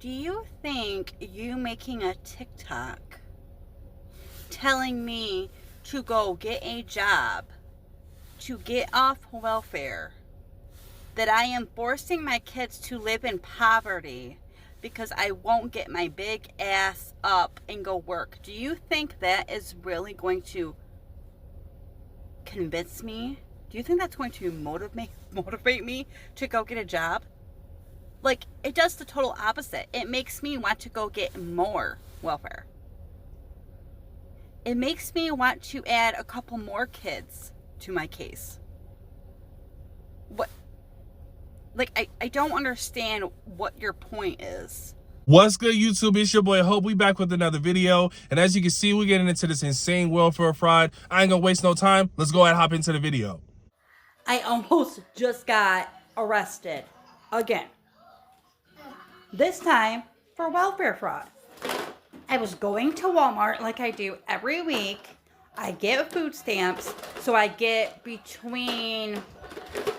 Do you think you making a TikTok telling me to go get a job, to get off welfare, that I am forcing my kids to live in poverty because I won't get my big ass up and go work? Do you think that is really going to convince me? Do you think that's going to motivate me to go get a job? Like, it does the total opposite. It makes me want to go get more welfare. It makes me want to add a couple more kids to my case. What? Like, I don't understand what your point is. What's good, YouTube? It's your boy Hope. We back with another video. And as you can see, we're getting into this insane welfare fraud. I ain't gonna waste no time. Let's go ahead and hop into the video. I almost just got arrested again. This time for welfare fraud. I was going to Walmart like I do every week. I get food stamps, so I get between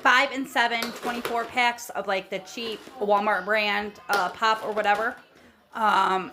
5 and 7 24 packs of like the cheap Walmart brand pop or whatever. The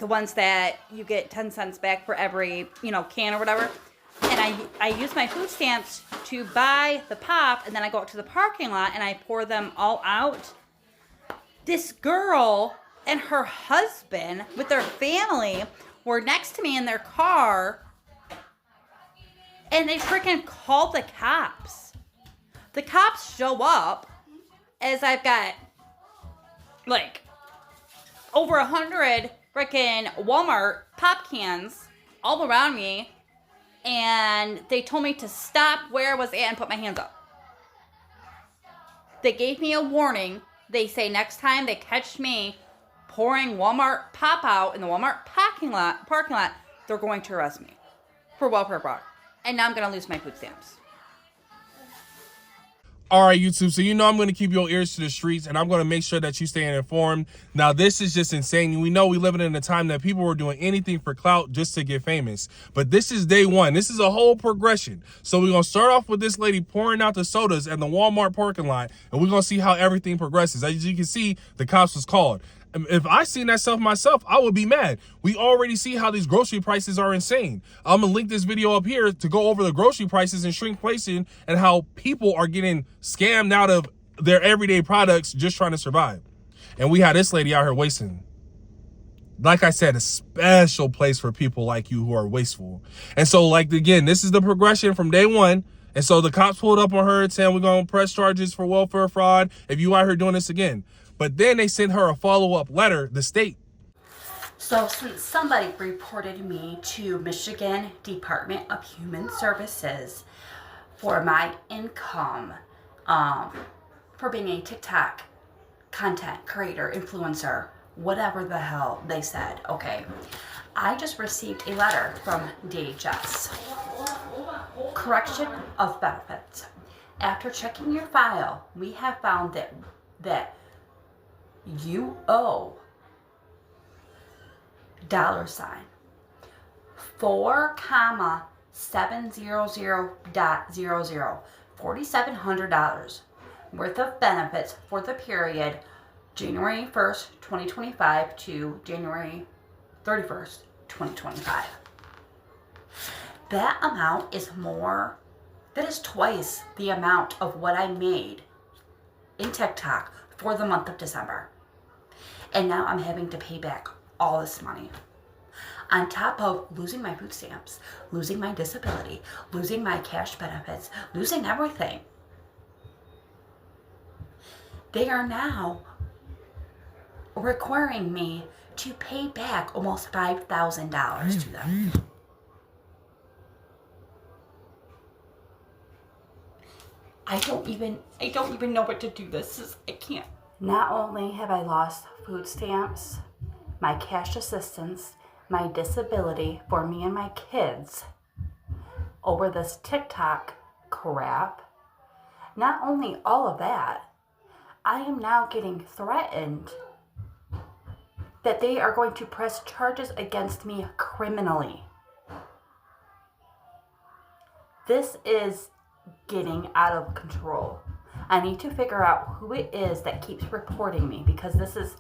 ones that you get 10 cents back for every, can or whatever. And I use my food stamps to buy the pop, and then I go out to the parking lot and I pour them all out. This girl and her husband with their family were next to me in their car, and they freaking called the cops. The cops show up as I've got like over 100 freaking Walmart pop cans all around me, and they told me to stop where I was at and put my hands up. They gave me a warning. They say next time they catch me pouring Walmart pop out in the Walmart parking lot, they're going to arrest me for welfare fraud. And now I'm going to lose my food stamps. All right, YouTube, so I'm going to keep your ears to the streets, and I'm going to make sure that you stay informed. Now, this is just insane. We know we live in a time that people were doing anything for clout just to get famous. But this is day one. This is a whole progression. So we're going to start off with this lady pouring out the sodas at the Walmart parking lot, and we're going to see how everything progresses. As you can see, the cops was called. If I seen that stuff myself, I would be mad. We already see how these grocery prices are insane. I'm gonna link this video up here to go over the grocery prices and shrinkflation and how people are getting scammed out of their everyday products just trying to survive. And we had this lady out here wasting. Like I said, a special place for people like you who are wasteful. And so, like, again, this is the progression from day one. And so the cops pulled up on her saying, we're gonna press charges for welfare fraud if you out here doing this again. But then they sent her a follow-up letter, the state. So since somebody reported me to Michigan Department of Human Services for my income, for being a TikTok content creator, influencer, whatever the hell they said, okay, I just received a letter from DHS. Correction of benefits. After checking your file, we have found that you owe $4,700.00 $4,700 worth of benefits for the period January 1st, 2025 to January 31st, 2025. That amount is that is twice the amount of what I made in TikTok for the month of December. And now I'm having to pay back all this money. On top of losing my food stamps, losing my disability, losing my cash benefits, losing everything. They are now requiring me to pay back almost $5,000 to them. I don't even know what to do. I can't. Not only have I lost food stamps, my cash assistance, my disability for me and my kids over this TikTok crap, not only all of that, I am now getting threatened that they are going to press charges against me criminally. This is getting out of control. I need to figure out who it is that keeps reporting me, because this is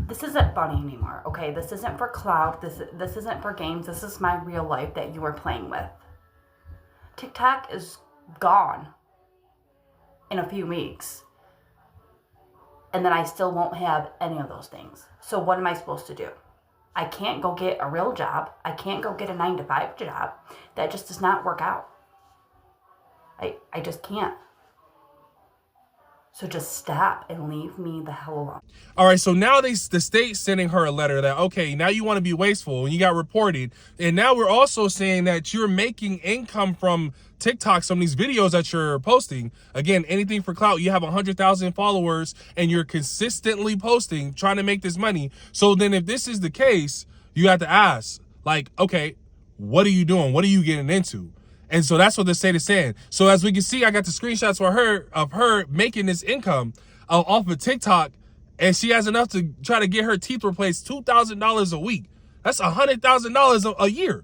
This isn't funny anymore, okay? This isn't for clout. This isn't for games. This is my real life that you are playing with. TikTok is gone in a few weeks. And then I still won't have any of those things. So what am I supposed to do? I can't go get a real job. I can't go get a 9-to-5 job. That just does not work out. I just can't. So just stop and leave me the hell alone. All right, so now the state's sending her a letter that, okay, now you want to be wasteful and you got reported. And now we're also saying that you're making income from TikTok, some of these videos that you're posting. Again, anything for clout. You have 100,000 followers and you're consistently posting, trying to make this money. So then if this is the case, you have to ask, like, okay, what are you doing? What are you getting into? And so that's what the state is saying. So as we can see, I got the screenshots for her of her making this income off of TikTok, and she has enough to try to get her teeth replaced $2,000 a week. That's $100,000 a year.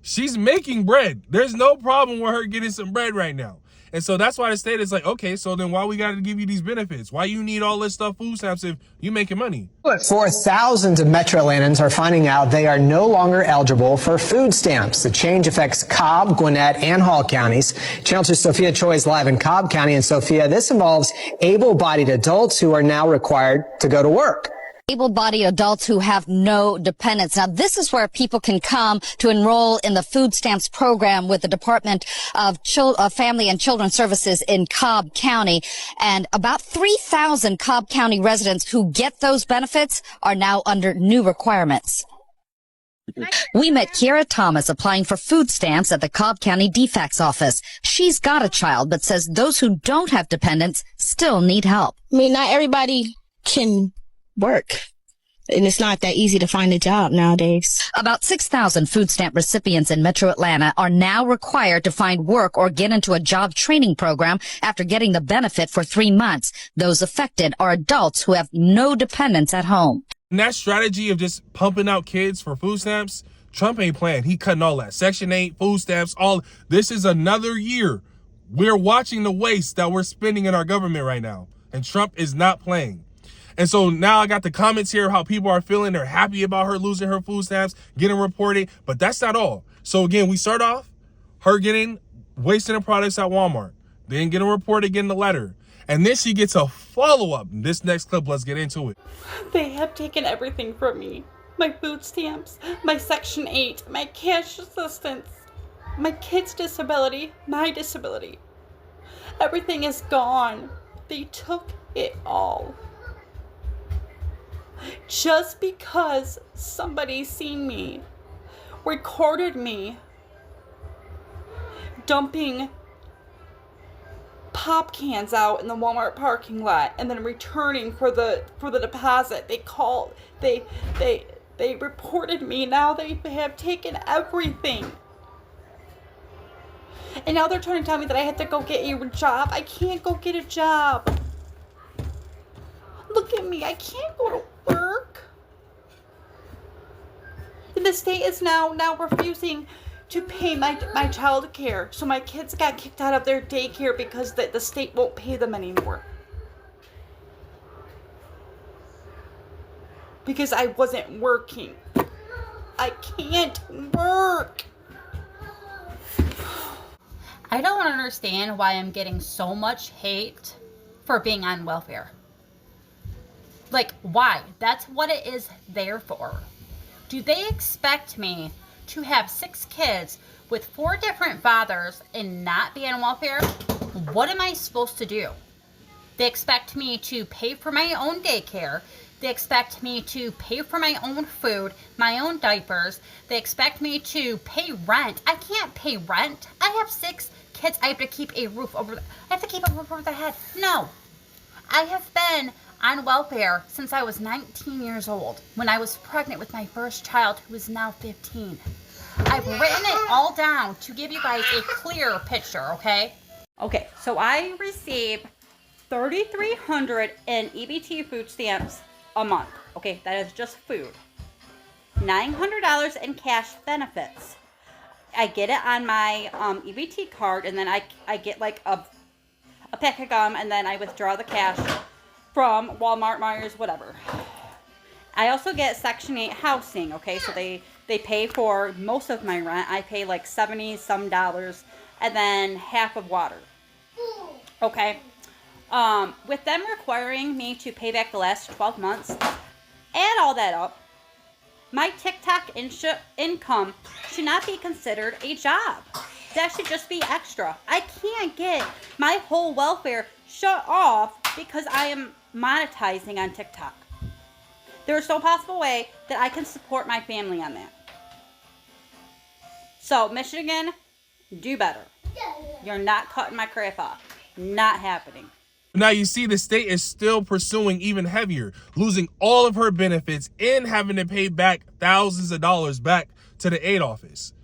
She's making bread. There's no problem with her getting some bread right now. And so that's why the state is like, okay, so then why we got to give you these benefits? Why you need all this stuff, food stamps, if you making money? For thousands of Metro Atlantans are finding out they are no longer eligible for food stamps. The change affects Cobb, Gwinnett, and Hall counties. Channel 2 Sophia Choi is live in Cobb County. And Sophia, this involves able-bodied adults who are now required to go to work. Able-bodied adults who have no dependents. Now, this is where people can come to enroll in the food stamps program with the Department of Family and Children's Services in Cobb County. And about 3,000 Cobb County residents who get those benefits are now under new requirements. We met Kiara Thomas applying for food stamps at the Cobb County DFACS office. She's got a child, but says those who don't have dependents still need help. I mean, not everybody can work, and it's not that easy to find a job nowadays. About 6,000 food stamp recipients in Metro Atlanta are now required to find work or get into a job training program after getting the benefit for 3 months. Those affected are adults who have no dependents at home. And that strategy of just pumping out kids for food stamps, Trump ain't playing. He cutting all that. Section 8, food stamps, all. This is another year. We're watching the waste that we're spending in our government right now. And Trump is not playing. And so now I got the comments here, how people are feeling. They're happy about her losing her food stamps, getting reported. But that's not all. So again, we start off her wasting the products at Walmart, then getting reported, getting the letter. And then she gets a follow-up. This next clip, let's get into it. They have taken everything from me. My food stamps, my Section 8, my cash assistance, my kid's disability, my disability. Everything is gone. They took it all. Just because somebody seen me, recorded me dumping pop cans out in the Walmart parking lot and then returning for the deposit. They reported me. Now they have taken everything. And now they're trying to tell me that I have to go get a job. I can't go get a job. Look at me. I can't go to work. The state is now refusing to pay my child care. So my kids got kicked out of their daycare because the state won't pay them anymore. Because I wasn't working. I can't work. I don't understand why I'm getting so much hate for being on welfare. Like, why? That's what it is there for. Do they expect me to have 6 kids with 4 different fathers and not be on welfare? What am I supposed to do? They expect me to pay for my own daycare. They expect me to pay for my own food, my own diapers. They expect me to pay rent. I can't pay rent. I have 6 kids. I have to keep a roof over their head. No. I have been on welfare since I was 19 years old, when I was pregnant with my first child, who is now 15. I've written it all down to give you guys a clear picture, okay? Okay, so I receive 3,300 in EBT food stamps a month. Okay, that is just food. $900 in cash benefits. I get it on my EBT card, and then I get like a pack of gum, and then I withdraw the cash from Walmart, Myers, whatever. I also get Section 8 housing, okay? So they pay for most of my rent. I pay like 70 some dollars and then half of water. Okay? With them requiring me to pay back the last 12 months, add all that up, my TikTok income should not be considered a job. That should just be extra. I can't get my whole welfare shut off because I am monetizing on TikTok. There's no possible way that I can support my family on that. So, Michigan, do better. You're not cutting my crap off. Not happening. Now you see the state is still pursuing even heavier, losing all of her benefits and having to pay back thousands of dollars back to the aid office.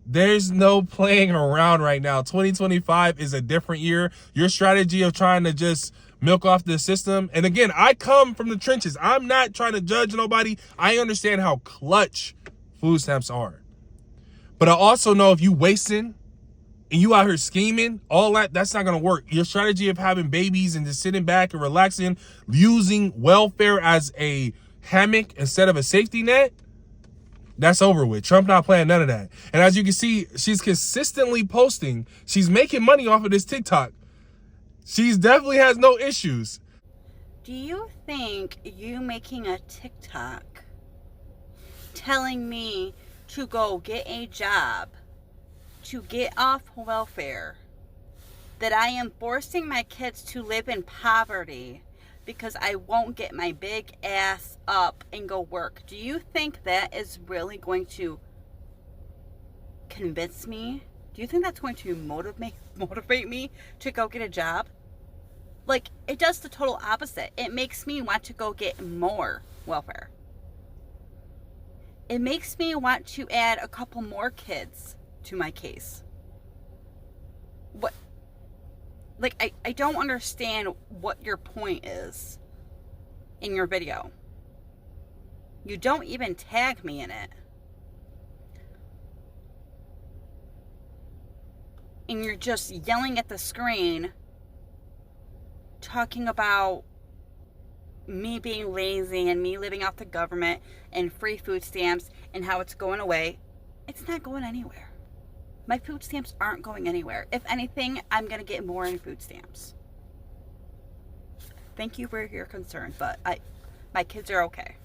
There's no playing around right now. 2025 is a different year. Your strategy of trying to just milk off the system. And again, I come from the trenches. I'm not trying to judge nobody. I understand how clutch food stamps are. But I also know if you wasting and you out here scheming, all that's not going to work. Your strategy of having babies and just sitting back and relaxing, using welfare as a hammock instead of a safety net, that's over with. Trump not playing none of that. And as you can see, she's consistently posting. She's making money off of this TikTok. She's definitely has no issues. Do you think you making a TikTok telling me to go get a job, to get off welfare, that I am forcing my kids to live in poverty because I won't get my big ass up and go work? Do you think that is really going to convince me? Do you think that's going to motivate me to go get a job? Like, it does the total opposite. It makes me want to go get more welfare. It makes me want to add a couple more kids to my case. What? Like, I don't understand what your point is in your video. You don't even tag me in it. And you're just yelling at the screen, talking about me being lazy and me living off the government and free food stamps and how it's going away. It's not going anywhere. My food stamps aren't going anywhere. If anything, I'm going to get more in food stamps. Thank you for your concern, but my kids are okay.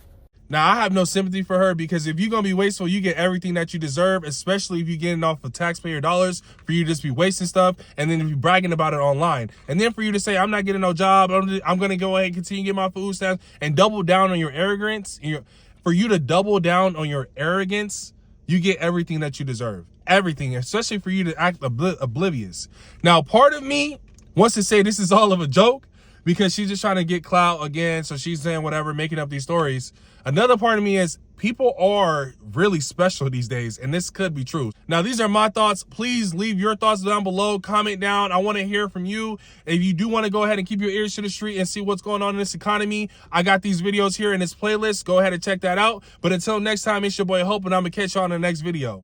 Now, I have no sympathy for her because if you're going to be wasteful, you get everything that you deserve, especially if you're getting off of taxpayer dollars for you to just be wasting stuff and then be bragging about it online. And then for you to say, I'm not getting no job, I'm going to go ahead and continue to get my food stamps and double down on your arrogance. For you to double down on your arrogance, you get everything that you deserve. Everything, especially for you to act oblivious. Now, part of me wants to say this is all of a joke because she's just trying to get clout again. So she's saying whatever, making up these stories. Another part of me is people are really special these days, and this could be true. Now, these are my thoughts. Please leave your thoughts down below. Comment down. I want to hear from you. If you do want to go ahead and keep your ears to the street and see what's going on in this economy, I got these videos here in this playlist. Go ahead and check that out. But until next time, it's your boy Hope, and I'm going to catch you on the next video.